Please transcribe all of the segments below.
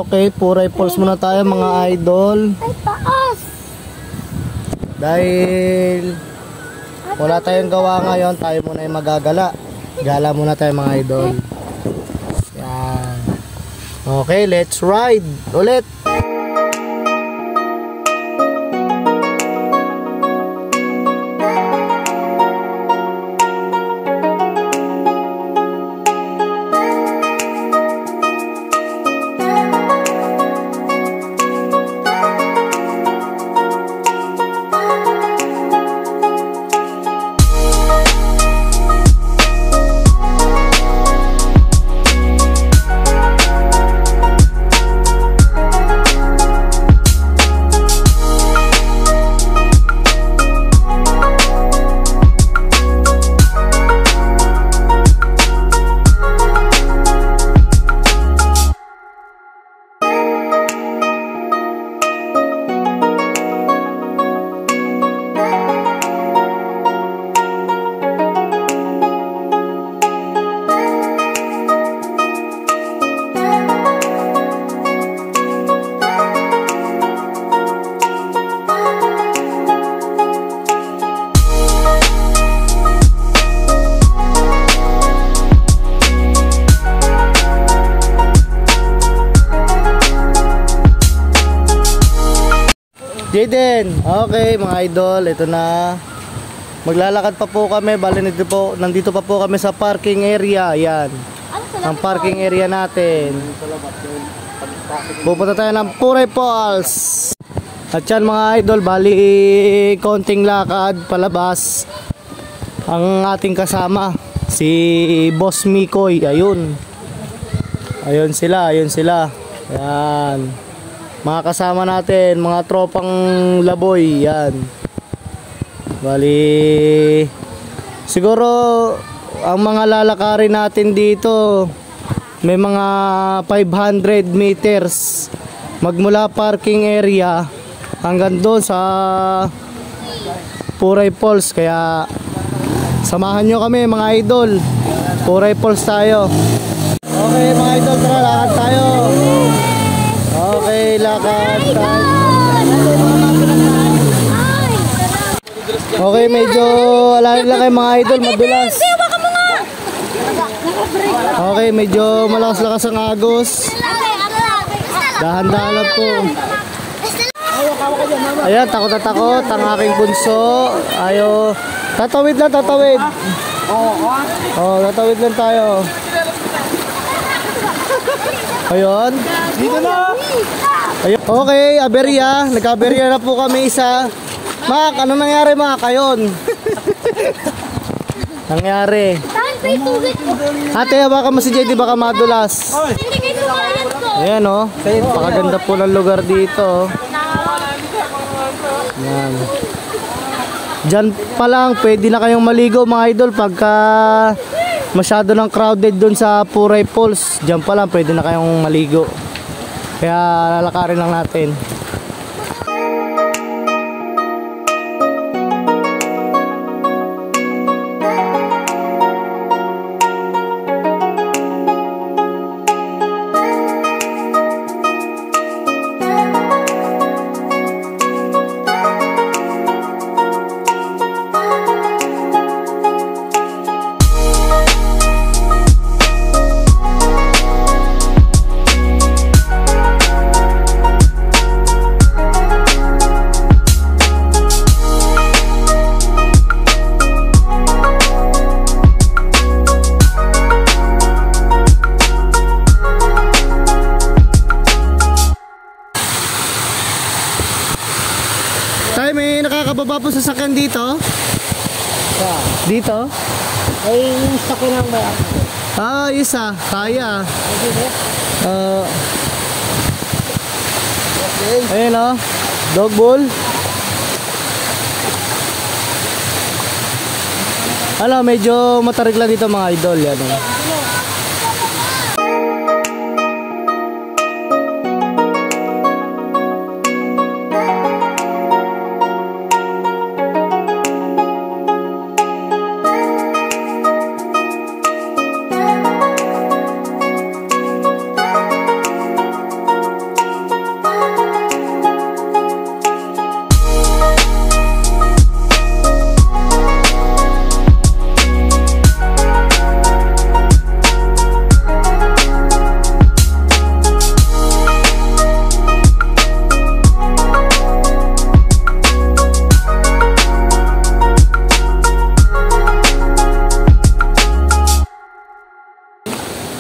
Okay, Puray Falls muna tayo mga idol. Ay, taas! Dahil wala tayong gawa ngayon, tayo muna yung magagala. Gala muna tayo mga idol. Yan. Okay, let's ride ulit. Jaden, okay mga idol, ito na. Maglalakad pa po kami, bali nandito pa po kami sa parking area. Yan, ang parking area natin. Pupunta tayo ng Puray Falls. At yan mga idol, bali konting lakad palabas. Ang ating kasama, si Boss Mikoy, ayun. Ayun sila. Yan. Mga kasama natin, mga tropang laboy, yan. Bali, siguro ang mga lalakarin natin dito, may mga 500 meters magmula parking area hanggang doon sa Puray Falls. Kaya samahan nyo kami mga idol, Puray Falls tayo. Okay mga idol, tara lakad tayo. Okay, lakad tayo. Okay, medyo alahin lang kayo mga idol, madulas. Okay, medyo malakas-lakas ang agos. Dahan-dahan lang po. Ayan, takot na takot ang aking bunso. Ayo, tatawid lang, tatawid. Oh, tatawid lang tayo. Ayun. Dito na. Ayun. Okay, aberya. Nagka-aberya na po kami isa. Mak, ano nangyari Mak? Ayun. Nangyari. Ate, baka mo si JD baka madulas. Ayan o. Pakaganda po ng lugar dito. Ayan. Diyan pa lang, pwede na kayong maligo mga idol pagka masyado ng crowded dun sa Puray Falls. Diyan pa lang pwede na kayong maligo. Kaya lalakarin lang natin. Tay, may nakakababa po sa sakyan dito? Dito? Ay, sakyan lang ba? Ah, isa. Kaya. Ayun o. Dog bowl. Ano, medyo matarig lang dito mga idol. Yan o.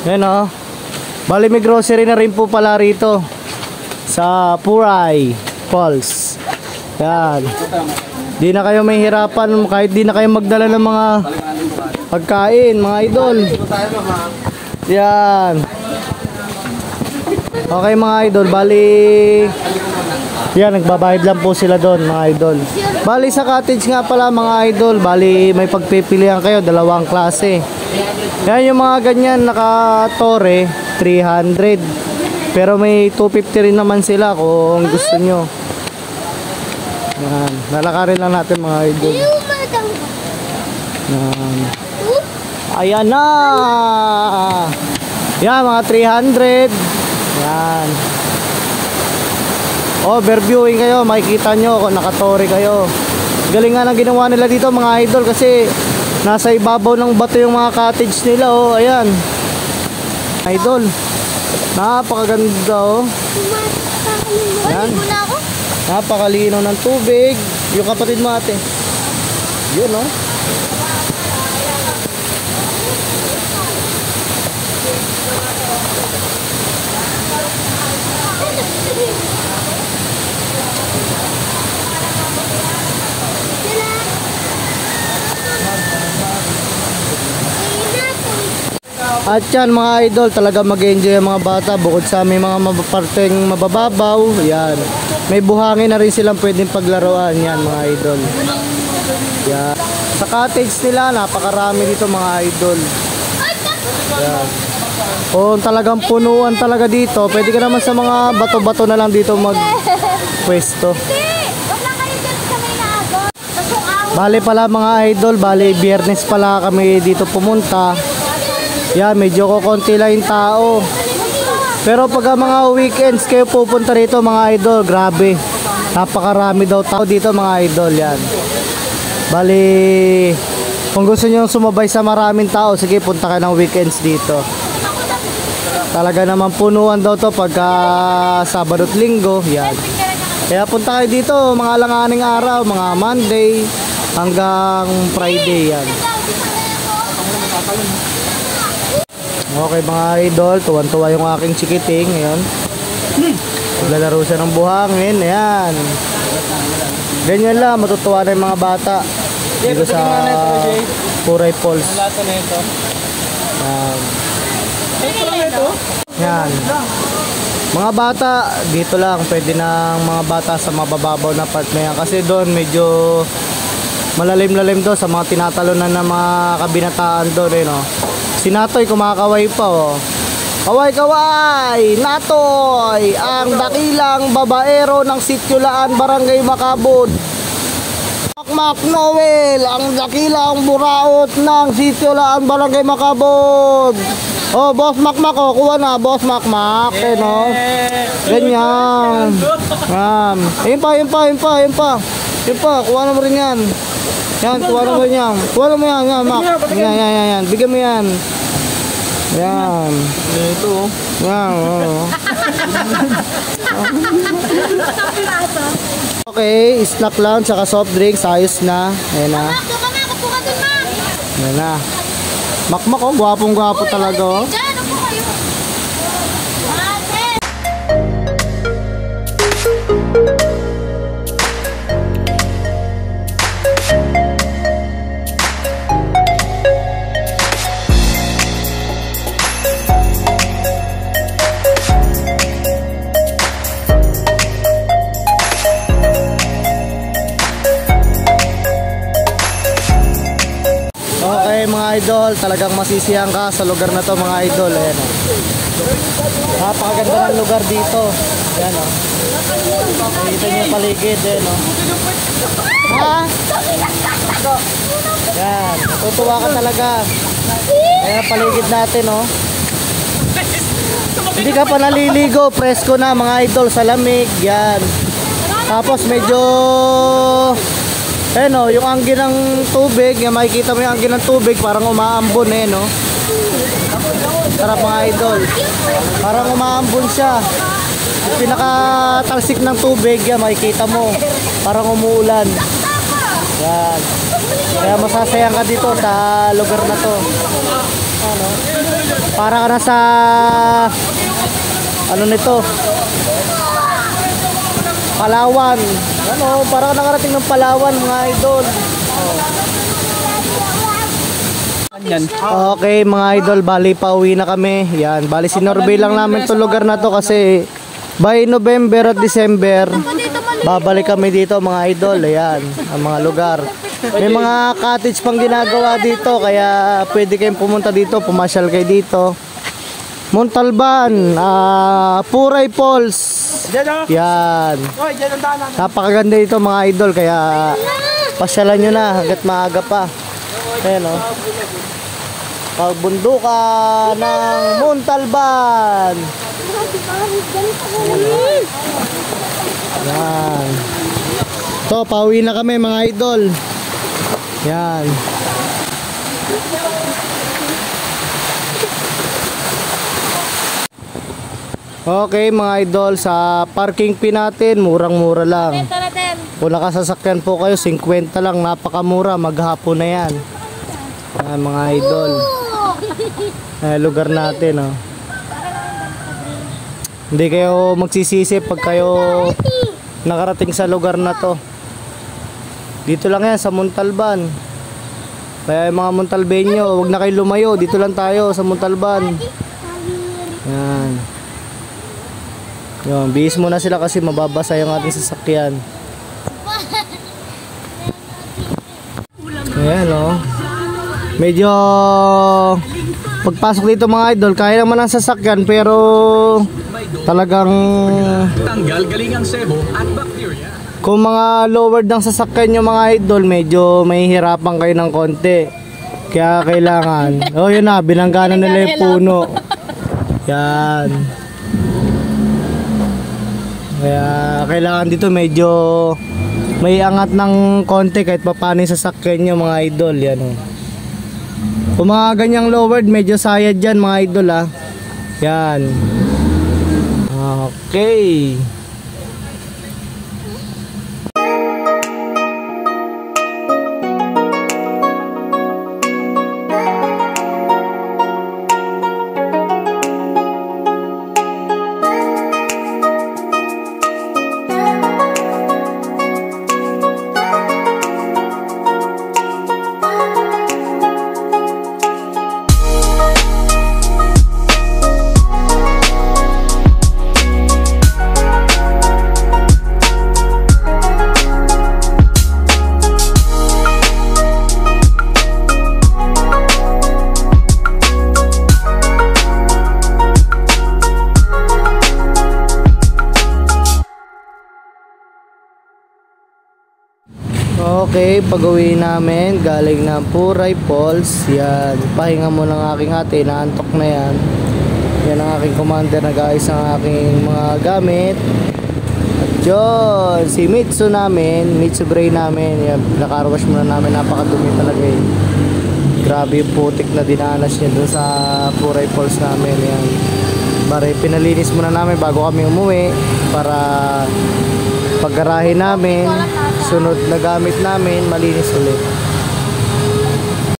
Yan o. Bali may grocery na rin po pala rito sa Puray Falls. Yan. Di na kayo may hirapan kahit di na kayo magdala ng mga pagkain, mga idol. Yan. Okay mga idol, bali yan, nagbabayad lang po sila doon mga idol. Bali sa cottage nga pala mga idol, bali may pagpipilian kayo, dalawang klase. Yan yung mga ganyan naka-tore, 300. Pero may 250 rin naman sila kung gusto nyo. Yan, lalakarin lang natin mga idol. Yan. Ayan na! Yan, mga 300. Yan. Overviewing kayo, makikita nyo kung nakatore kayo. Galing nga ng ginawa nila dito mga idol kasi nasa ibabaw ng bato yung mga cottage nila. Oh, ayan. Idol. Napakaganda oh. Yan. Napakalinaw ng tubig. Yung kapatid mo ate. Yun oh. At yan mga idol, talaga mag-enjoy ang mga bata bukod sa may mga parteng mabababaw. Yan. May buhangin na rin silang pwedeng paglaruan yan mga idol. Yan. Sa cottage nila, napakarami dito mga idol. Yan. Kung talagang punuan talaga dito, pwede ka naman sa mga bato-bato na lang dito mag-pwesto. Bali pala mga idol, bali biyernes pala kami dito pumunta. Yan, medyo kukunti lang yung tao. Pero pag mga weekends kayo pupunta rito mga idol, grabe. Napakarami daw tao dito mga idol. Yan. Bali, kung gusto nyo sumabay sa maraming tao, sige punta ka ng weekends dito. Talaga naman punuan daw to pagka Sabado at Linggo. Yan. Kaya punta kayo dito mga langaning araw, mga Monday hanggang Friday. Yan. Okay mga idol, tuwan-tuwa yung aking chikiting ngayon. Naglalaro siya ng buhangin, ayan. Ganyan lang, matutuwa na yung mga bata dito sa Puray Falls. Yan. Mga bata, dito lang, pwede ng mga bata sa mabababaw na part na yan. Kasi doon medyo malalim-lalim doon sa mga tinatalunan ng mga kabinataan doon, eh, no? Si Natoy kumakaway pa oh. Kaway-kaway! Natoy! Ang dakilang babaero ng Sityolaan, Barangay Macabud. Makmak Noel! Ang dakilang buraot ng Sityolaan, Barangay Macabud. Oh, Boss Makmak oh, kuha na, Boss Makmak. Eh, no? Ganyan. Yan. Yun pa. Kuha na mo rin yan. Yan, kuha na mo rin yan. Kuha na mo yan, Mak. Yan. Bigyan mo yan. Yan. Ito. Yan, oh. Okay, snack lang, tsaka soft drinks, ayos na. Ayan na. Ayan na. Makmak oh, gwapong-gwapo talaga oh. Okay mga idol, talagang masisiyahan ka sa lugar na to mga idol. Ayan o. Napakaganda ng lugar dito. Ayan o. Nakita niyo yung paligid. Ayan o. Ha? Ayan. Tutuwa ka talaga. Ayan ang paligid natin o. Hindi ka pa naliligo. Presko na mga idol sa lamig. Yan. Tapos medyo... Eh no, yung angin ng tubig, yung makikita mo yung angin ng tubig, parang umaambon eh no. Sarap mga idol. Parang umaambon siya. Yung pinakatalsik ng tubig, yan makikita mo. Parang umuulan. Yan. Kaya masasayang ka dito sa lugar na to. Ano? Para ka na sa ano nito? Palawan. Ano, para ka nakarating ng Palawan mga idol. Okay mga idol, bali pauwi na kami. Yan, bali sinorvey lang namin 'tong lugar na to kasi by November at December babalik kami dito mga idol. Ayan, ang mga lugar. May mga cottage pang ginagawa dito kaya pwede kayong pumunta dito, pumasyal kayo dito. Montalban, Puray Falls. Yan. Napakaganda dito mga idol kaya pasyalan nyo na hanggat maaga pa. Ayan o. Pagbundukan ng Montalban. Yan. So, pauwi na kami mga idol. Yan. Okay mga idol, sa parking fee natin, murang-mura lang. Kung nakasasakyan po kayo, 50 lang, napakamura, maghapon na yan. Yan mga idol. Lugar natin, oh. Hindi kayo magsisisi pag kayo nakarating sa lugar na to. Dito lang yan sa Montalban. Kaya yung mga Montalbenyo, huwag na kayo lumayo, dito lang tayo sa Montalban. Yan. Yun, bihis muna sila kasi mababasa yung ating sasakyan. Ayan o. Medyo pagpasok dito mga idol, kaya naman ang sasakyan pero talagang tanggal galing ang sebo at bacteria. Kung mga lowered ng sasakyan nyo mga idol, medyo mahihirapan kayo ng konti. Kaya kailangan. Oh yun na, binangganan nila yung puno. Yan. Kaya kailangan dito medyo may angat ng konti kahit paano yung sasakyan nyo mga idol. Yan o. Kung mga ganyang lowered, medyo sayad dyan mga idol ha. Yan. Okay. Okay, pag-uwi namin galing ng Puray Falls. Yan, pahinga muna ng aking ate, naantok na yan. Yan ang aking commander, nag-ayos ang aking mga gamit. At yun, si Mitsu namin, Mitsu Bray namin. Yan, nakaruwash muna namin, napakadumi talaga eh. Grabe yung putik na dinanas niya dun sa Puray Falls namin. Yan, bari pinalinis muna namin bago kami umuwi para paggarahe namin, sunod na gamit namin, malinis ulit.